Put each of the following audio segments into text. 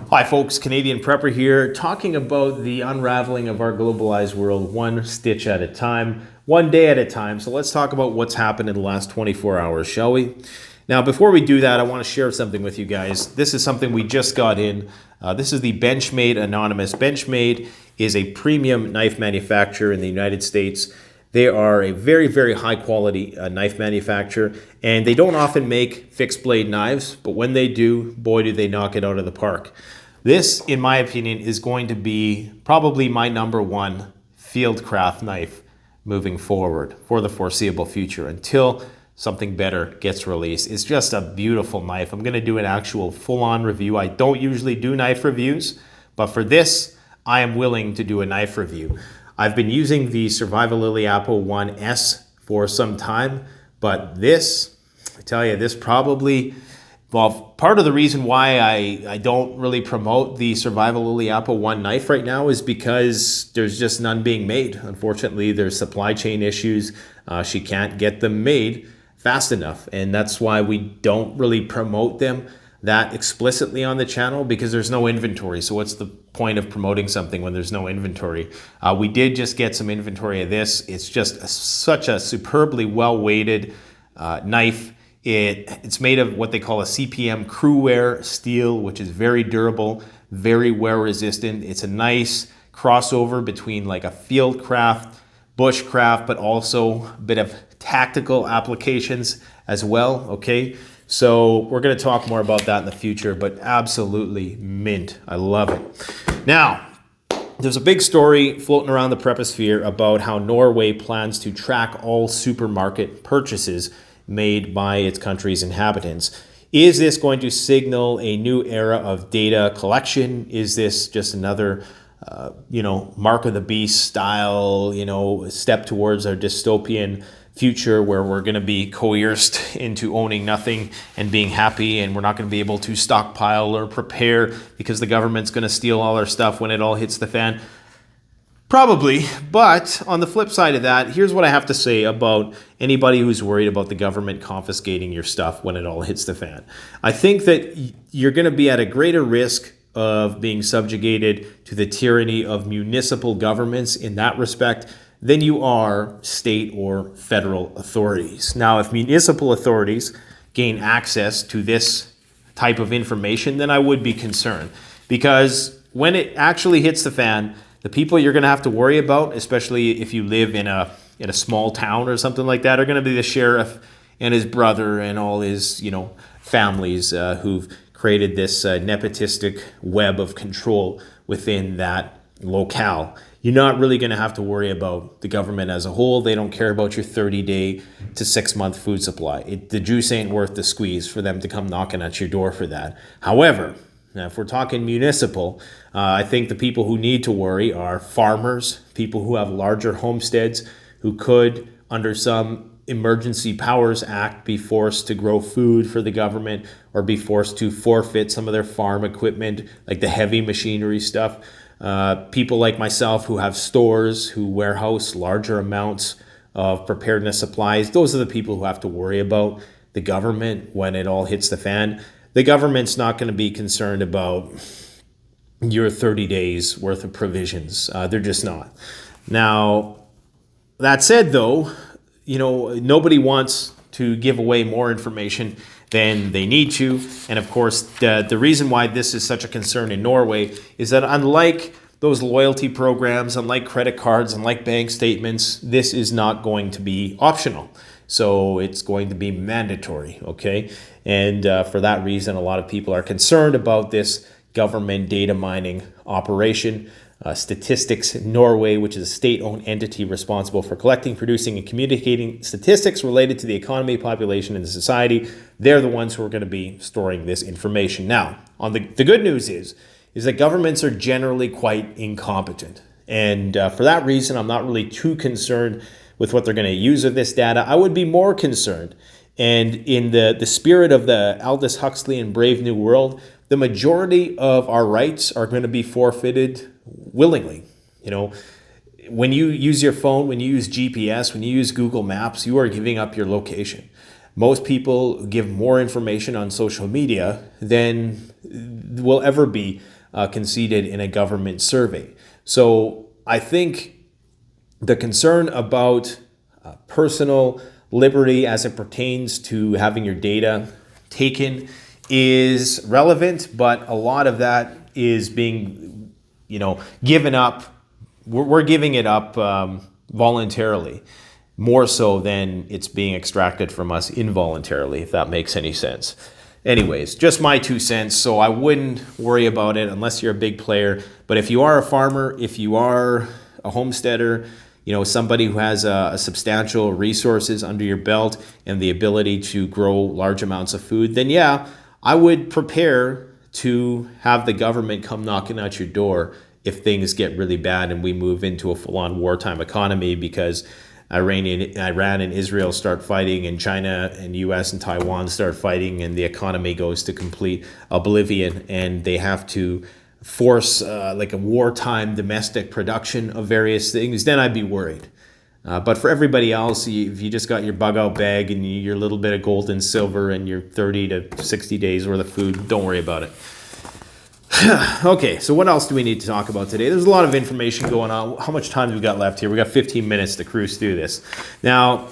Hi folks, Canadian Prepper here, talking about the unraveling of our globalized world one stitch at a time, one day at a time. So let's talk about what's happened in the last 24 hours, shall we? Now, before we do that, I want to share something with you guys. This is something we just got in. This is the Benchmade Anonymous. Benchmade is a premium knife manufacturer in the United States. They are a very, very high quality knife manufacturer, and they don't often make fixed blade knives, but when they do, boy, do they knock it out of the park. This, in my opinion, is going to be probably my number one fieldcraft knife moving forward for the foreseeable future until something better gets released. It's just a beautiful knife. I'm going to do an actual full-on review. I don't usually do knife reviews, but for this, I am willing to do a knife review. I've been using the Survival Liliapo 1S for some time, but this, I tell you, this probably, well, part of the reason why I don't really promote the Survival Liliapo 1 knife right now is because there's just none being made. Unfortunately, there's supply chain issues. She can't get them made fast enough, and that's why we don't really promote them that explicitly on the channel, because there's no inventory. So what's the point of promoting something when there's no inventory? We did just get some inventory of this. It's just such a superbly well-weighted knife. It's made of what they call a CPM crew wear steel, which is very durable, very wear resistant. It's a nice crossover between like a fieldcraft, bushcraft, but also a bit of tactical applications as well, okay? So we're going to talk more about that in the future, but absolutely mint. I love it. Now, there's a big story floating around the preposphere about how Norway plans to track all supermarket purchases made by its country's inhabitants. Is this going to signal a new era of data collection? Is this just another Mark of the Beast style, step towards our dystopian future where we're going to be coerced into owning nothing and being happy, and we're not going to be able to stockpile or prepare because the government's going to steal all our stuff when it all hits the fan? Probably, but on the flip side of that, here's what I have to say about anybody who's worried about the government confiscating your stuff when it all hits the fan. I think that you're going to be at a greater risk of being subjugated to the tyranny of municipal governments in that respect than you are state or federal authorities. Now, if municipal authorities gain access to this type of information, then I would be concerned, because when it actually hits the fan, the people you're going to have to worry about, especially if you live in a small town or something like that, are going to be the sheriff and his brother and all his families who've created this nepotistic web of control within that locale. You're not really going to have to worry about the government as a whole. They don't care about your 30-day to 6-month food supply. The juice ain't worth the squeeze for them to come knocking at your door for that. However, now if we're talking municipal, I think the people who need to worry are farmers, people who have larger homesteads, who could, under some Emergency Powers Act, be forced to grow food for the government or be forced to forfeit some of their farm equipment, like the heavy machinery stuff. People like myself who have stores, who warehouse larger amounts of preparedness supplies, those are the people who have to worry about the government when it all hits the fan. The government's not going to be concerned about your 30 days worth of provisions. They're just not. Now, that said, though, nobody wants to give away more information than they need to. And of course, the reason why this is such a concern in Norway is that unlike those loyalty programs, unlike credit cards, unlike bank statements, this is not going to be optional. So it's going to be mandatory, okay? And for that reason, a lot of people are concerned about this government data mining operation. Statistics Norway, which is a state-owned entity responsible for collecting, producing, and communicating statistics related to the economy, population, and the society. They're the ones who are going to be storing this information. Now, on the good news is that governments are generally quite incompetent. And for that reason, I'm not really too concerned with what they're going to use of this data. I would be more concerned. And in the spirit of the Aldous Huxley and Brave New World, the majority of our rights are going to be forfeited willingly. When you use your phone, when you use GPS, when you use Google Maps, you are giving up your location. Most people give more information on social media than will ever be conceded in a government survey. So I think the concern about personal liberty as it pertains to having your data taken is relevant, but a lot of that is being, given up. We're giving it up voluntarily, more so than it's being extracted from us involuntarily, if that makes any sense. Anyways, just my 2 cents. So I wouldn't worry about it unless you're a big player. But if you are a farmer, if you are a homesteader, somebody who has a substantial resources under your belt and the ability to grow large amounts of food, then yeah, I would prepare to have the government come knocking at your door if things get really bad and we move into a full-on wartime economy, because Iran and Israel start fighting, and China and US and Taiwan start fighting, and the economy goes to complete oblivion, and they have to force like a wartime domestic production of various things, then I'd be worried. But for everybody else, if you just got your Bugout bag and your little bit of gold and silver and your 30 to 60 days worth of food, don't worry about it. Okay, so what else do we need to talk about today? There's a lot of information going on. How much time do we got left here? We got 15 minutes to cruise through this. Now,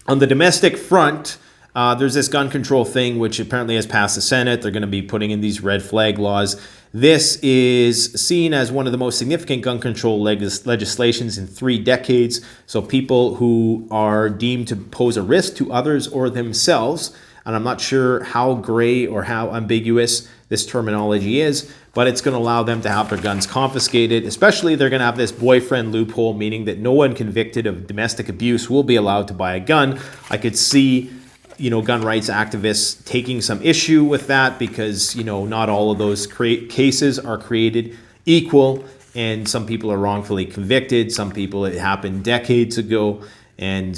on the domestic front, there's this gun control thing, which apparently has passed the Senate. They're going to be putting in these red flag laws. This is seen as one of the most significant gun control legislations in 3 decades. So people who are deemed to pose a risk to others or themselves, and I'm not sure how gray or how ambiguous this terminology is, but it's going to allow them to have their guns confiscated. Especially, they're going to have this boyfriend loophole, meaning that no one convicted of domestic abuse will be allowed to buy a gun. I could see gun rights activists taking some issue with that because, not all of those cases are created equal, and some people are wrongfully convicted. Some people, it happened decades ago. And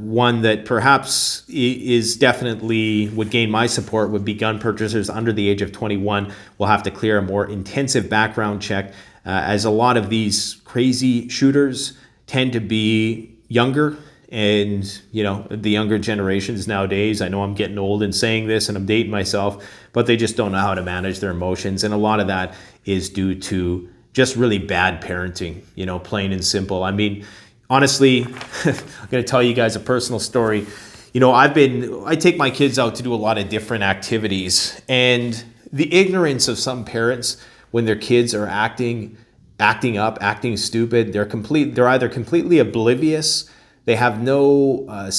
one that perhaps is definitely would gain my support would be gun purchasers under the age of 21 will have to clear a more intensive background check, as a lot of these crazy shooters tend to be younger. And, the younger generations nowadays, I know I'm getting old and saying this and I'm dating myself, but they just don't know how to manage their emotions. And a lot of that is due to just really bad parenting, plain and simple. I mean, honestly, I'm going to tell you guys a personal story. I take my kids out to do a lot of different activities, and the ignorance of some parents when their kids are acting up, acting stupid, they're either completely oblivious, they have no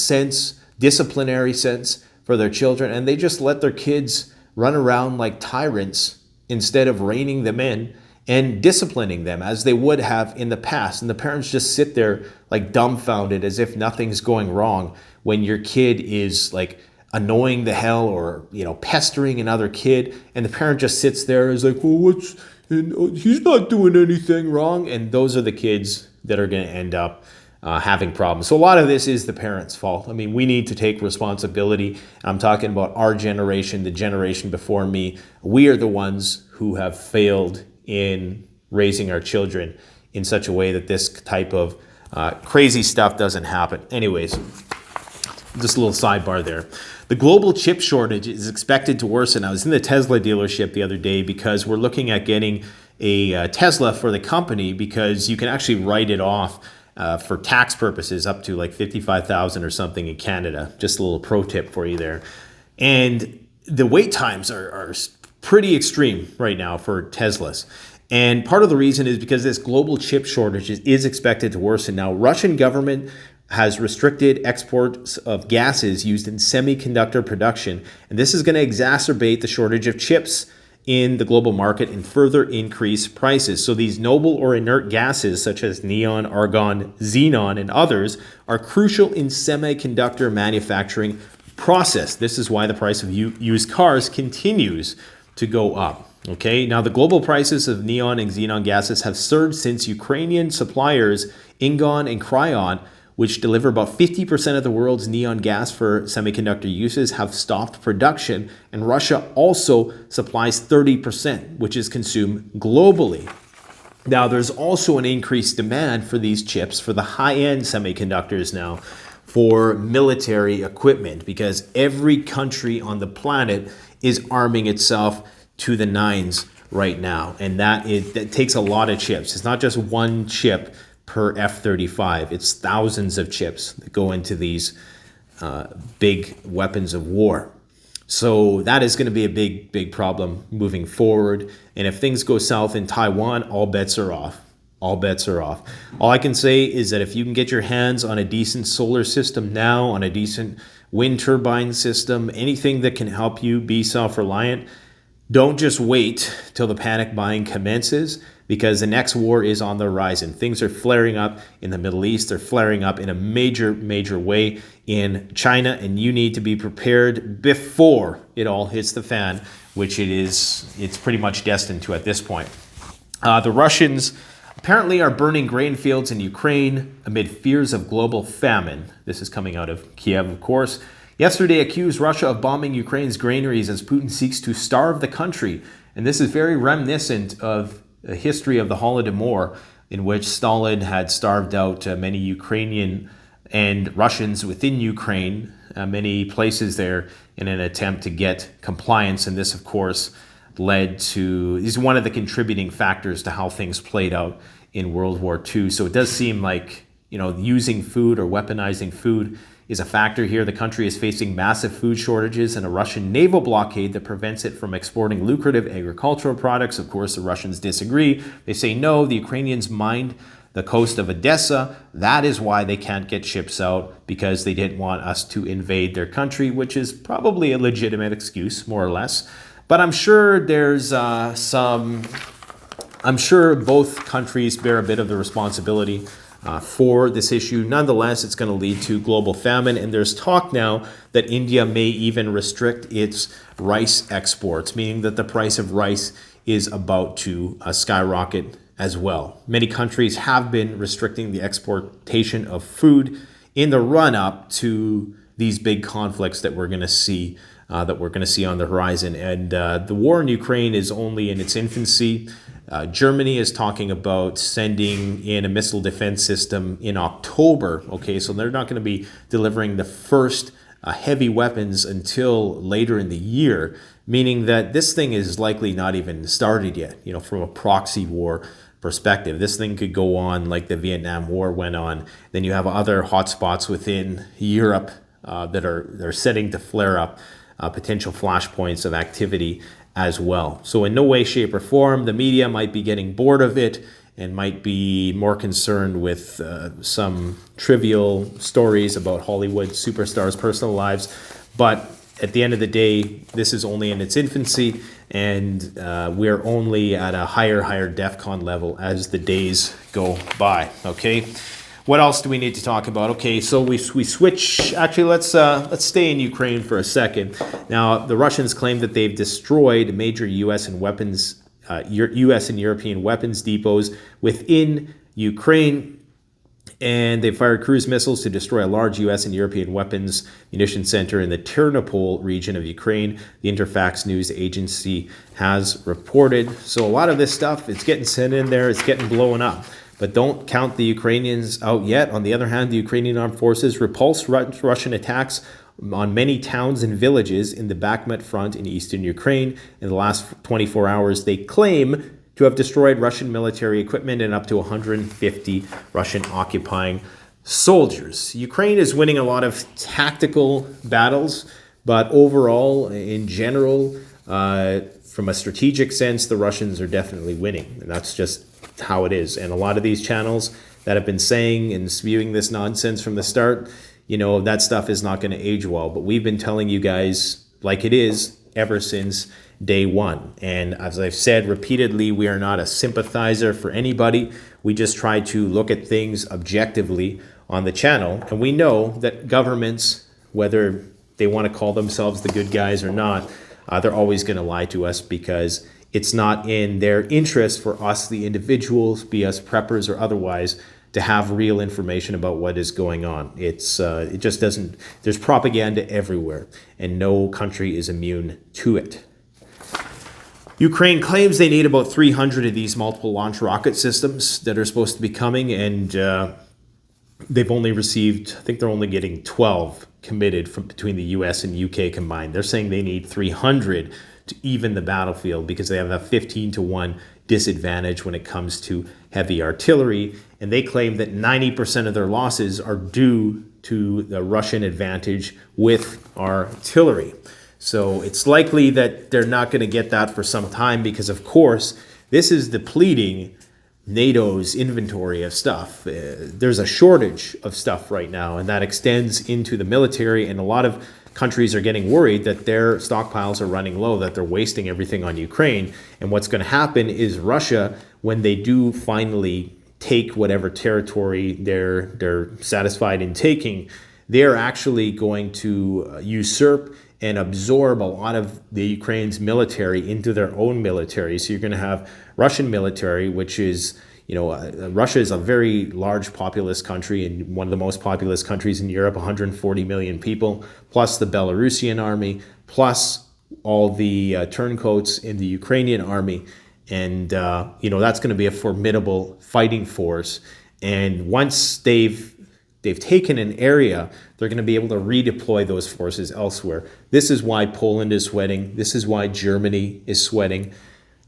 disciplinary sense for their children, and they just let their kids run around like tyrants instead of reining them in and disciplining them as they would have in the past. And the parents just sit there like dumbfounded as if nothing's going wrong when your kid is like annoying the hell or, pestering another kid. And the parent just sits there and is like, well, he's not doing anything wrong. And those are the kids that are going to end up having problems. So a lot of this is the parents' fault. I mean, we need to take responsibility. I'm talking about our generation, the generation before me. We are the ones who have failed in raising our children in such a way that this type of crazy stuff doesn't happen. Anyways, just a little sidebar there. The global chip shortage is expected to worsen. I was in the Tesla dealership the other day because we're looking at getting a Tesla for the company, because you can actually write it off for tax purposes up to like $55,000 or something in Canada. Just a little pro tip for you there. And the wait times are pretty extreme right now for Teslas. And part of the reason is because this global chip shortage is expected to worsen. Now, Russian government has restricted exports of gases used in semiconductor production, and this is going to exacerbate the shortage of chips in the global market and further increase prices. So these noble or inert gases such as neon, argon, xenon, and others are crucial in semiconductor manufacturing process. This is why the price of used cars continues to go up. Okay, now the global prices of neon and xenon gases have surged since Ukrainian suppliers Ingon and Cryon, which deliver about 50% of the world's neon gas for semiconductor uses, have stopped production, and Russia also supplies 30%, which is consumed globally. Now, there's also an increased demand for these chips for the high-end semiconductors now for military equipment, because every country on the planet is arming itself to the nines right now. And that takes a lot of chips. It's not just one chip per F-35. It's thousands of chips that go into these big weapons of war. So that is going to be a big problem moving forward. And if things go south in Taiwan, all bets are off. All bets are off. All I can say is that if you can get your hands on a decent solar system now, on a decent wind turbine system, anything that can help you be self-reliant, don't just wait till the panic buying commences, because the next war is on the horizon. Things are flaring up in the Middle East. They're flaring up in a major way in China, and you need to be prepared before it all hits the fan, which it's pretty much destined to at this point. The Russians apparently are burning grain fields in Ukraine amid fears of global famine. This is coming out of Kiev, of course. Yesterday accused Russia of bombing Ukraine's granaries as Putin seeks to starve the country. And this is very reminiscent of a history of the Holodomor, in which Stalin had starved out many Ukrainian and Russians within Ukraine, many places there, in an attempt to get compliance. And this, of course, is one of the contributing factors to how things played out in World War II. So it does seem like, using food or weaponizing food is a factor here. The country is facing massive food shortages and a Russian naval blockade that prevents it from exporting lucrative agricultural products. Of course, the Russians disagree. They say, no, the Ukrainians mined the coast of Odessa. That is why they can't get ships out, because they didn't want us to invade their country, which is probably a legitimate excuse, more or less. But I'm sure I'm sure both countries bear a bit of the responsibility for this issue. Nonetheless, it's going to lead to global famine, and there's talk now that India may even restrict its rice exports, meaning that the price of rice is about to skyrocket as well. Many countries have been restricting the exportation of food in the run-up to these big conflicts that we're going to see on the horizon. And the war in Ukraine is only in its infancy. Germany is talking about sending in a missile defense system in October. Okay, so they're not going to be delivering the first heavy weapons until later in the year, meaning that this thing is likely not even started yet, from a proxy war perspective. This thing could go on like the Vietnam War went on. Then you have other hotspots within Europe that are setting to flare up, potential flashpoints of activity as well. So in no way, shape, or form, the media might be getting bored of it and might be more concerned with some trivial stories about Hollywood superstars' personal lives. But at the end of the day, this is only in its infancy, and we're only at a higher DEFCON level as the days go by, okay? What else do we need to talk about? Okay, so we switch. Actually, let's stay in Ukraine for a second. Now, the Russians claim that they've destroyed major U.S. and European weapons depots within Ukraine, and they fired cruise missiles to destroy a large U.S. and European weapons munition center in the Ternopil region of Ukraine. The Interfax news agency has reported. So a lot of this stuff, it's getting sent in there, it's getting blown up. But don't count the Ukrainians out yet. On the other hand, the Ukrainian armed forces repulsed Russian attacks on many towns and villages in the Bakhmut front in eastern Ukraine. In the last 24 hours, they claim to have destroyed Russian military equipment and up to 150 Russian occupying soldiers. Ukraine is winning a lot of tactical battles, but overall, in general, from a strategic sense, the Russians are definitely winning. And that's just how it is. And a lot of these channels that have been saying and spewing this nonsense from the start, that stuff is not going to age well. But we've been telling you guys like it is ever since day one. And as I've said repeatedly, we are not a sympathizer for anybody. We just try to look at things objectively on the channel. And we know that governments, whether they want to call themselves the good guys or not, they're always going to lie to us, because it's not in their interest for us, the individuals, be us preppers or otherwise, to have real information about what is going on. It just doesn't. There's propaganda everywhere, and no country is immune to it. Ukraine claims they need about 300 of these multiple launch rocket systems that are supposed to be coming, and they've only received, I think they're only getting 12 committed from between the US and UK combined. They're saying they need 300. to even the battlefield because they have a 15-1 disadvantage when it comes to heavy artillery. And they claim that 90% of their losses are due to the Russian advantage with artillery. So it's likely that they're not going to get that for some time because, of course, this is depleting NATO's inventory of stuff. There's a shortage of stuff right now, and that extends into the military, and a lot of countries are getting worried that their stockpiles are running low, that they're wasting everything on Ukraine. And what's going to happen is Russia, when they do finally take whatever territory they're satisfied in taking, they're actually going to usurp and absorb a lot of the Ukraine's military into their own military. So you're going to have Russian military, which is, Russia is a very large populous country and one of the most populous countries in Europe, 140 million people, plus the Belarusian army, plus all the turncoats in the Ukrainian army. And, that's going to be a formidable fighting force. And once they've taken an area, they're going to be able to redeploy those forces elsewhere. This is why Poland is sweating. This is why Germany is sweating.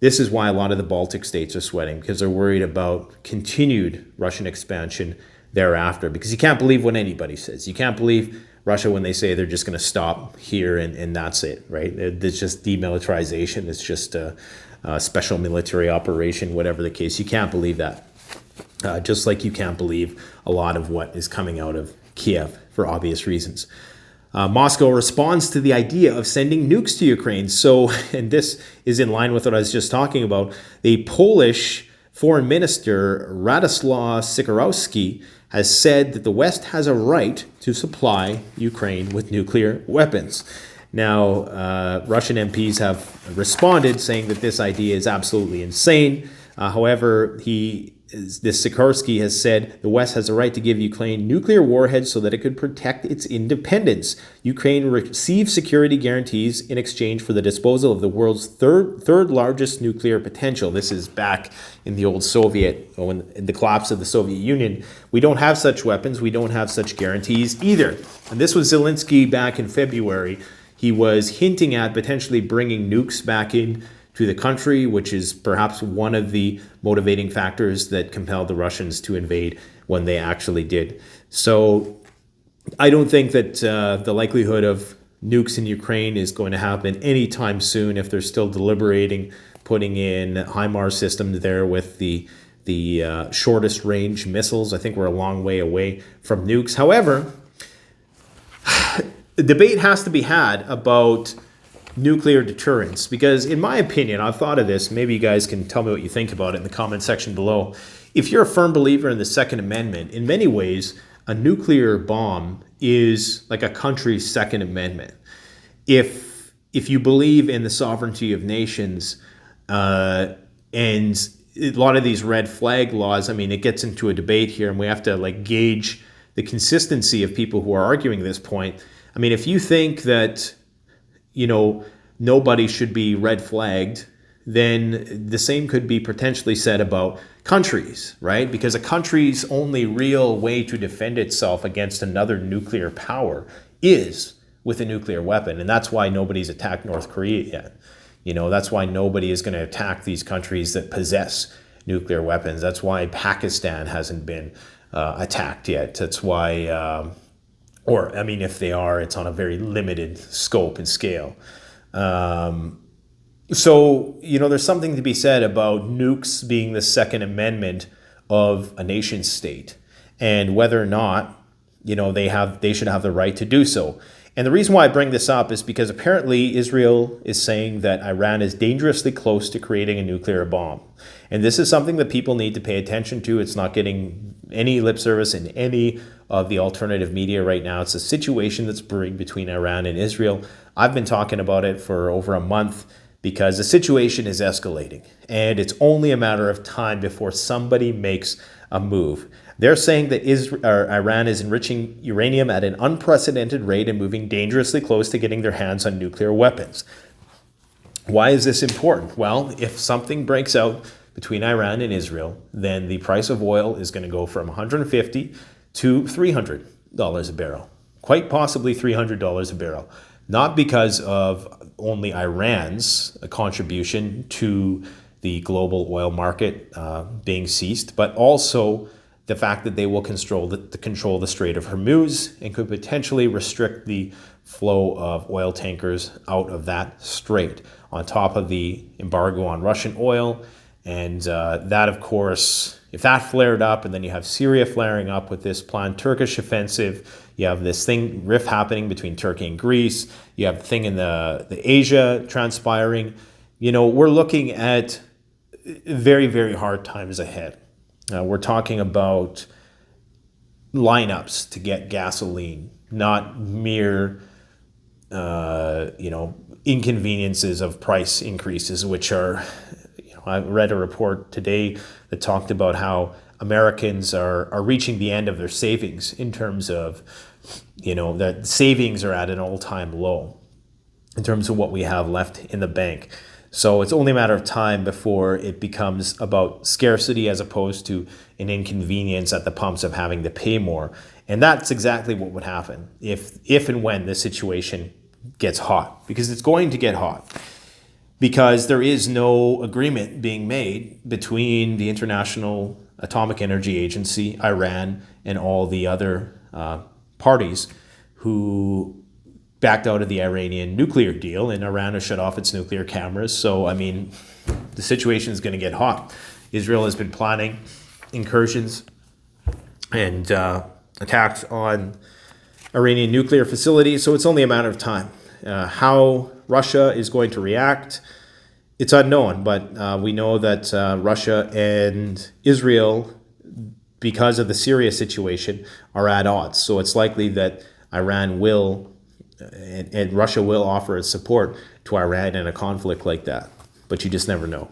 This is why a lot of the Baltic states are sweating, because they're worried about continued Russian expansion thereafter. Because you can't believe what anybody says. You can't believe Russia when they say they're just going to stop here and that's it, right? It's just demilitarization. It's just a special military operation, whatever the case. You can't believe that. Just like you can't believe a lot of what is coming out of Kiev for obvious reasons. Moscow responds to the idea of sending nukes to Ukraine. So, and this is in line with what I was just talking about, the Polish foreign minister Radoslaw Sikorski has said that the West has a right to supply Ukraine with nuclear weapons. Now, Russian MPs have responded saying that this idea is absolutely insane. However, this Sikorski has said the West has a right to give Ukraine nuclear warheads so that it could protect its independence. Ukraine receives security guarantees in exchange for the disposal of the world's third largest nuclear potential. This is back in the old in the collapse of the Soviet Union. We don't have such weapons. We don't have such guarantees either. And this was Zelensky back in February. He was hinting at potentially bringing nukes back in to the country, which is perhaps one of the motivating factors that compelled the Russians to invade when they actually did. So I don't think that the likelihood of nukes in Ukraine is going to happen anytime soon if they're still deliberating putting in HIMARS systems there with the shortest range missiles. I think we're a long way away from nukes. However, the debate has to be had about nuclear deterrence, because in my opinion, I've thought of this, maybe you guys can tell me what you think about it in the comment section below. If you're a firm believer in the Second Amendment, in many ways, a nuclear bomb is like a country's Second Amendment. If you believe in the sovereignty of nations, and a lot of these red flag laws, I mean, it gets into a debate here, and we have to gauge the consistency of people who are arguing this point. I mean, if you think that nobody should be red flagged, then the same could be potentially said about countries, right? Because a country's only real way to defend itself against another nuclear power is with a nuclear weapon. And that's why nobody's attacked North Korea yet. That's why nobody is going to attack these countries that possess nuclear weapons. That's why Pakistan hasn't been attacked yet. That's why... if they are, it's on a very limited scope and scale. So, there's something to be said about nukes being the Second Amendment of a nation state, and whether or not, they should have the right to do so. And the reason why I bring this up is because apparently Israel is saying that Iran is dangerously close to creating a nuclear bomb. And this is something that people need to pay attention to. It's not getting any lip service in any of the alternative media right now. It's a situation that's brewing between Iran and Israel. I've been talking about it for over a month because the situation is escalating. And it's only a matter of time before somebody makes a move. They're saying that Iran is enriching uranium at an unprecedented rate and moving dangerously close to getting their hands on nuclear weapons. Why is this important? Well, if something breaks out between Iran and Israel, then the price of oil is going to go from $150 to $300 a barrel, quite possibly $300 a barrel. not because of only Iran's contribution to the global oil market being ceased, but also the fact that they will control the Strait of Hormuz and could potentially restrict the flow of oil tankers out of that strait, on top of the embargo on Russian oil. And that, of course, if that flared up, and then you have Syria flaring up with this planned Turkish offensive, you have this rift happening between Turkey and Greece, you have the thing in the Asia transpiring, we're looking at very, very hard times ahead. We're talking about lineups to get gasoline, not mere, inconveniences of price increases, which are, I read a report today that talked about how Americans are reaching the end of their savings in terms of, that savings are at an all-time low in terms of what we have left in the bank. So it's only a matter of time before it becomes about scarcity as opposed to an inconvenience at the pumps of having to pay more. And that's exactly what would happen if and when this situation gets hot, because it's going to get hot. Because there is no agreement being made between the International Atomic Energy Agency, Iran, and all the other parties who backed out of the Iranian nuclear deal, and Iran has shut off its nuclear cameras. So, the situation is going to get hot. Israel has been planning incursions and attacks on Iranian nuclear facilities, so it's only a matter of time. How Russia is going to react, it's unknown, but we know that Russia and Israel, because of the Syria situation, are at odds. So it's likely that Iran will and Russia will offer its support to Iran in a conflict like that. But you just never know.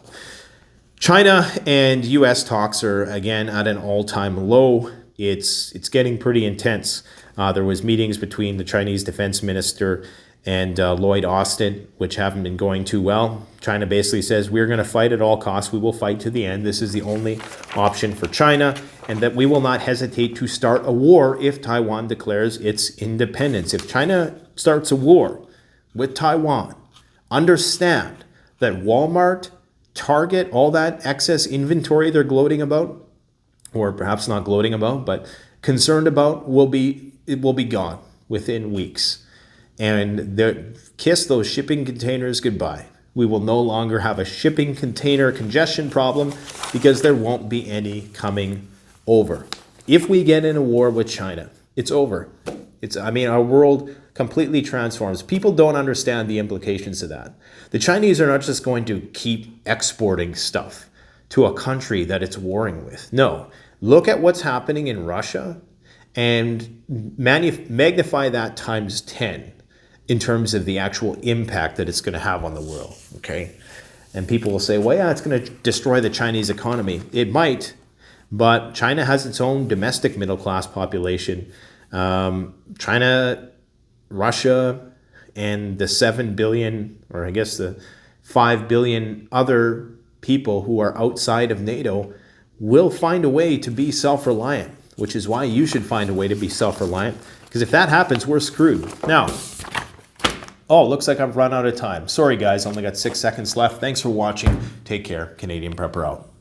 China and U.S. talks are, again, at an all-time low. It's getting pretty intense. There was meetings between the Chinese defense minister and Lloyd Austin, which haven't been going too well. China basically says, we're going to fight at all costs. We will fight to the end. This is the only option for China, and that we will not hesitate to start a war if Taiwan declares its independence. If China starts a war with Taiwan, understand that Walmart, Target, all that excess inventory they're gloating about, or perhaps not gloating about, but concerned about, it will be gone within weeks. And kiss those shipping containers goodbye. We will no longer have a shipping container congestion problem because there won't be any coming over. If we get in a war with China, it's over. Our world completely transforms. People don't understand the implications of that. The Chinese are not just going to keep exporting stuff to a country that it's warring with. No, look at what's happening in Russia and magnify that times 10 in terms of the actual impact that it's going to have on the world, okay? And people will say, well, yeah, it's going to destroy the Chinese economy. It might, but China has its own domestic middle-class population. China, Russia, and the 7 billion, or I guess the 5 billion other people who are outside of NATO will find a way to be self-reliant, which is why you should find a way to be self-reliant, because if that happens, we're screwed. Now, looks like I've run out of time. Sorry, guys, only got 6 seconds left. Thanks for watching. Take care. Canadian Prepper out.